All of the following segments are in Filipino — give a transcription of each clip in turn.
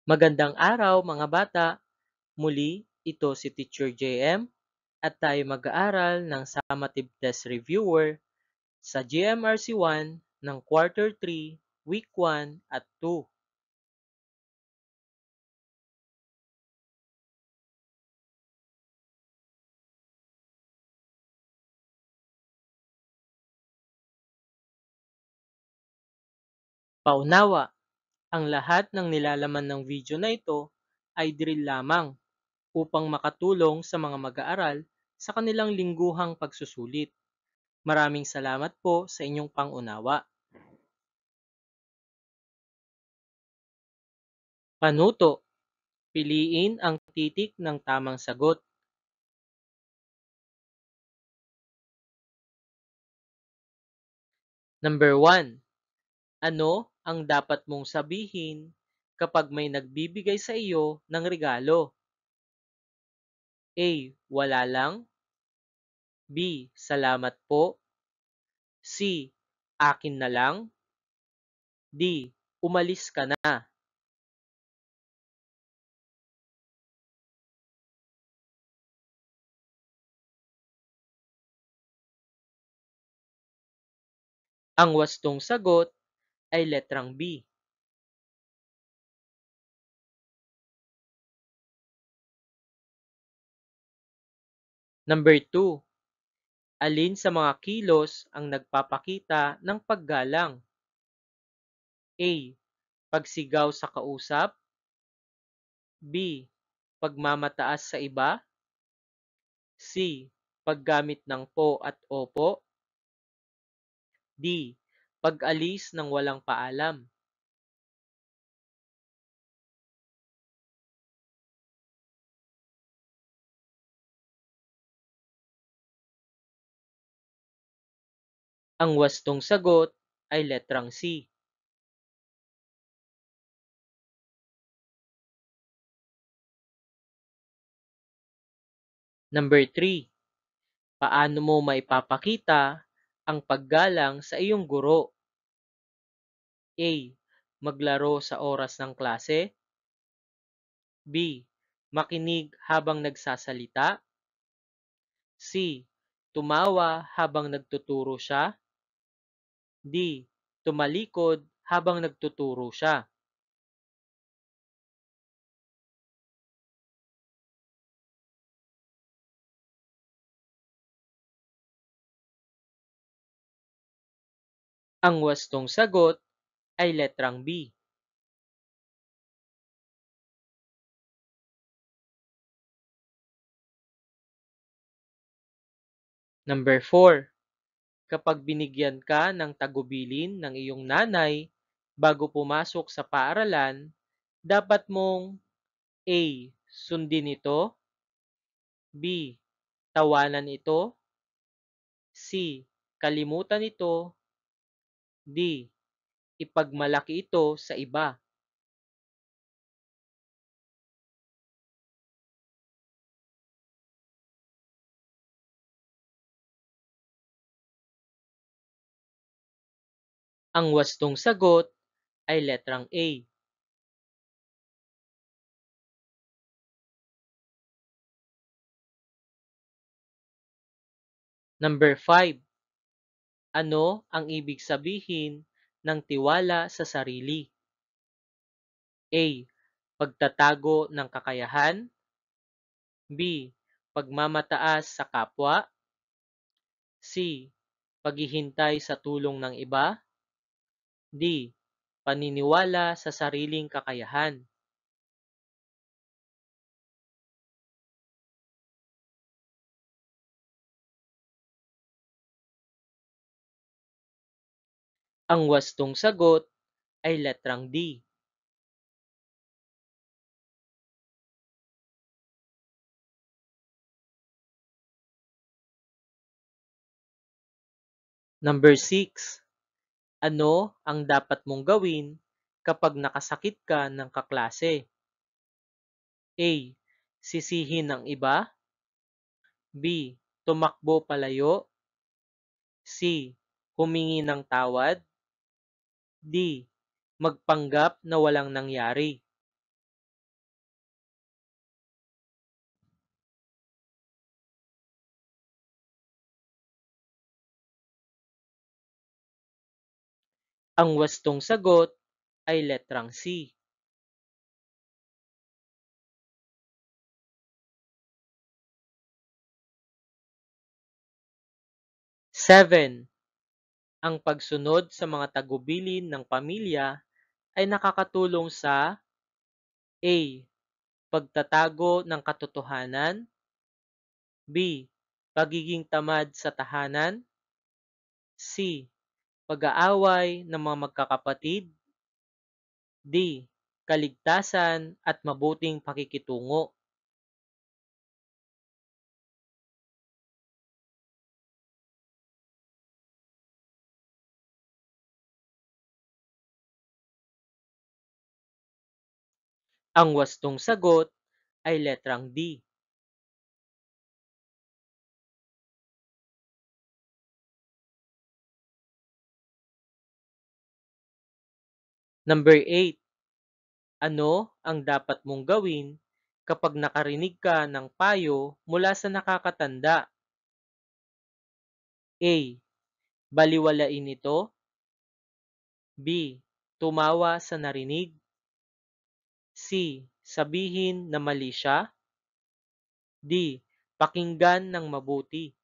Magandang araw mga bata! Muli, ito si Teacher JM at tayo mag-aaral ng Summative Test Reviewer sa GMRC 1 ng Quarter 3, Week 1 at 2. Paunawa, ang lahat ng nilalaman ng video na ito ay drill lamang upang makatulong sa mga mag-aaral sa kanilang lingguhang pagsusulit. Maraming salamat po sa inyong pangunawa. Panuto, piliin ang titik ng tamang sagot. Number 1. Ano ang dapat mong sabihin kapag may nagbibigay sa iyo ng regalo? A. Wala lang. B. Salamat po. C. Akin na lang. D. Umalis ka na. Ang wastong sagot ay letrang B. Number 2. Alin sa mga kilos ang nagpapakita ng paggalang? A. Pagsigaw sa kausap. B. Pagmamataas sa iba. C. Paggamit ng po at opo. D. Pag-alis ng walang paalam. Ang wastong sagot ay letrang C. Number 3. Paano mo maipapakita ang paggalang sa iyong guro? A. Maglaro sa oras ng klase. B. Makinig habang nagsasalita. C. Tumawa habang nagtuturo siya. D. Tumalikod habang nagtuturo siya. Ang wastong sagot ay letrang B. Number 4. Kapag binigyan ka ng tagubilin ng iyong nanay bago pumasok sa paaralan, dapat mong A. Sundin ito. B. Tawanan ito. C. Kalimutan ito. D. Ipagmalaki ito sa iba. Ang wastong sagot ay letrang A. Number 5. Ano ang ibig sabihin ng tiwala sa sarili? A. Pagtatago ng kakayahan. B. Pagmamataas sa kapwa. C. Paghihintay sa tulong ng iba. D. Paniniwala sa sariling kakayahan. Ang wastong sagot ay letrang D. Number 6. Ano ang dapat mong gawin kapag nakasakit ka ng kaklase? A. Sisihin ang iba. B. Tumakbo palayo. C. Humingi ng tawad. D. Magpanggap na walang nangyari. Ang wastong sagot ay letrang C. 7. Ang pagsunod sa mga tagubilin ng pamilya ay nakakatulong sa A. Pagtatago ng katotohanan. B. Pagiging tamad sa tahanan. C. Pag-aaway ng mga magkakapatid. D. Kaligtasan at mabuting pakikitungo. Ang wastong sagot ay letrang D. Number 8. Ano ang dapat mong gawin kapag nakarinig ka ng payo mula sa nakakatanda? A. Baliwalain ito. B. Tumawa sa narinig. C. Sabihin na mali siya. D. Pakinggan ng mabuti.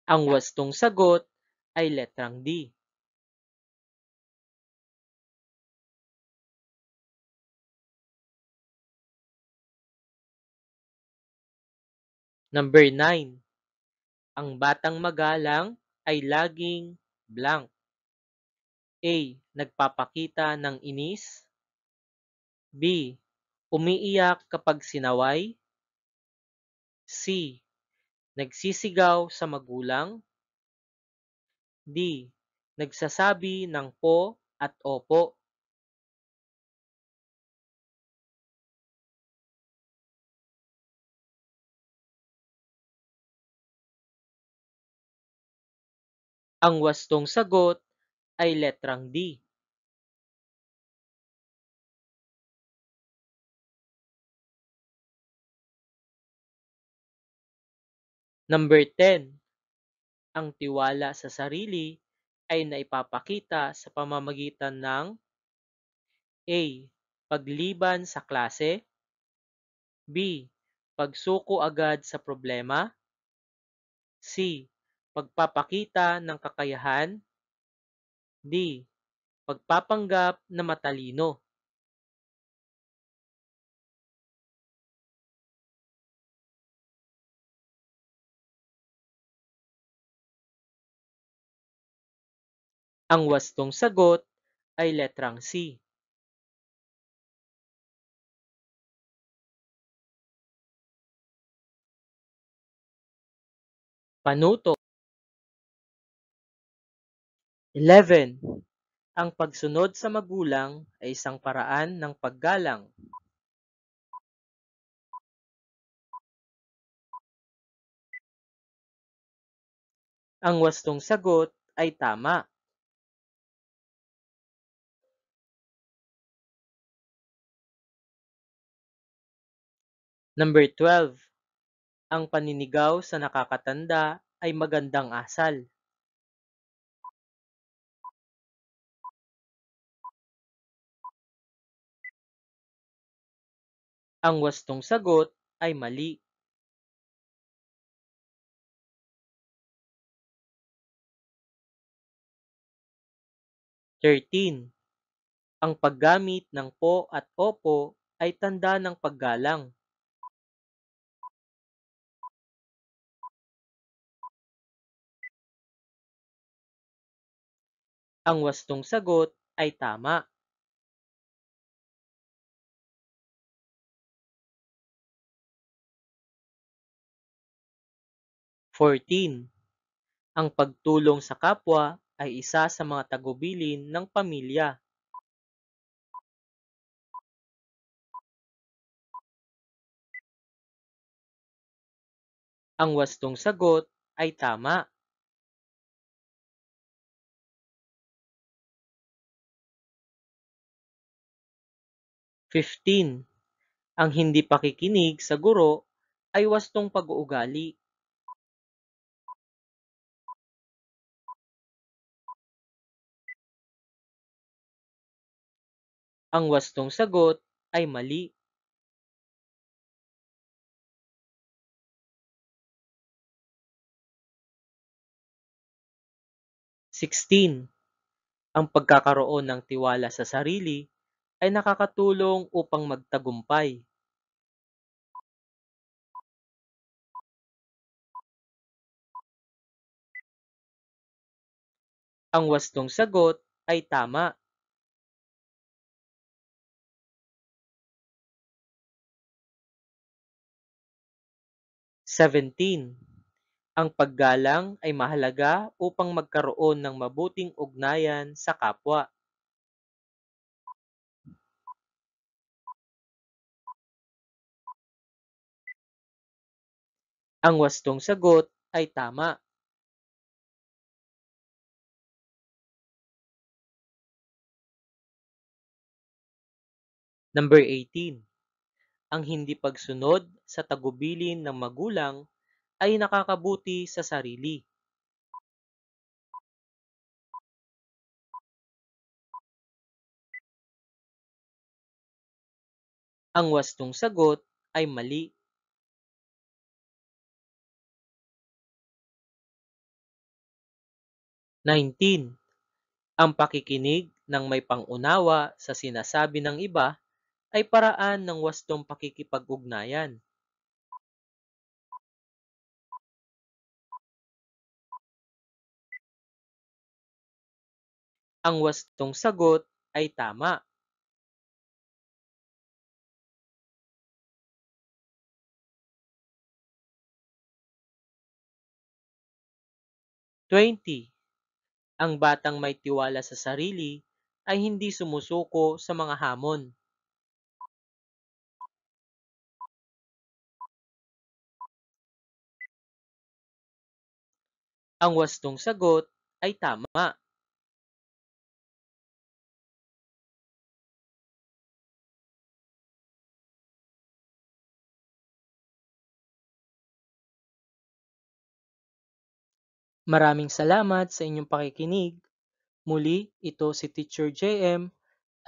Ang wastong sagot ay letrang D. Number 9. Ang batang magalang ay laging blank. A. Nagpapakita ng inis. B. Umiiyak kapag sinaway. C. Nagsisigaw sa magulang. D. Nagsasabi ng po at opo. Ang wastong sagot ay letrang D. Number 10. Ang tiwala sa sarili ay naipapakita sa pamamagitan ng A. Pagliban sa klase. B. Pagsuko agad sa problema. C. Pagpapakita ng kakayahan. D. Pagpapanggap na matalino. Ang wastong sagot ay letrang C. Panuto. 11. Ang pagsunod sa magulang ay isang paraan ng paggalang. Ang wastong sagot ay tama. Number 12. Ang paninigaw sa nakakatanda ay magandang asal. Ang wastong sagot ay mali. 13. Ang paggamit ng po at opo ay tanda ng paggalang. Ang wastong sagot ay tama. 14. Ang pagtulong sa kapwa ay isa sa mga tagubilin ng pamilya. Ang wastong sagot ay tama. 15. Ang hindi pakikinig sa guro ay wastong pag-uugali. Ang wastong sagot ay mali. 16. Ang pagkakaroon ng tiwala sa sarili ay nakakatulong upang magtagumpay. Ang wastong sagot ay tama. 17. Ang paggalang ay mahalaga upang magkaroon ng mabuting ugnayan sa kapwa. Ang wastong sagot ay tama. 18. Ang hindi pagsunod sa tagubilin ng magulang ay nakakabuti sa sarili. Ang wastong sagot ay mali. 19. Ang pakikinig ng may pangunawa sa sinasabi ng iba ay paraan ng wastong pakikipag-ugnayan. Ang wastong sagot ay tama. 20. Ang batang may tiwala sa sarili ay hindi sumusuko sa mga hamon. Ang wastong sagot ay tama. Maraming salamat sa inyong pakikinig. Muli, ito si Teacher JM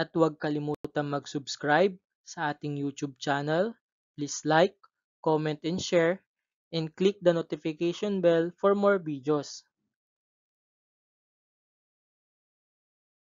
at huwag kalimutang mag-subscribe sa ating YouTube channel. Please like, comment, and share, and click the notification bell for more videos.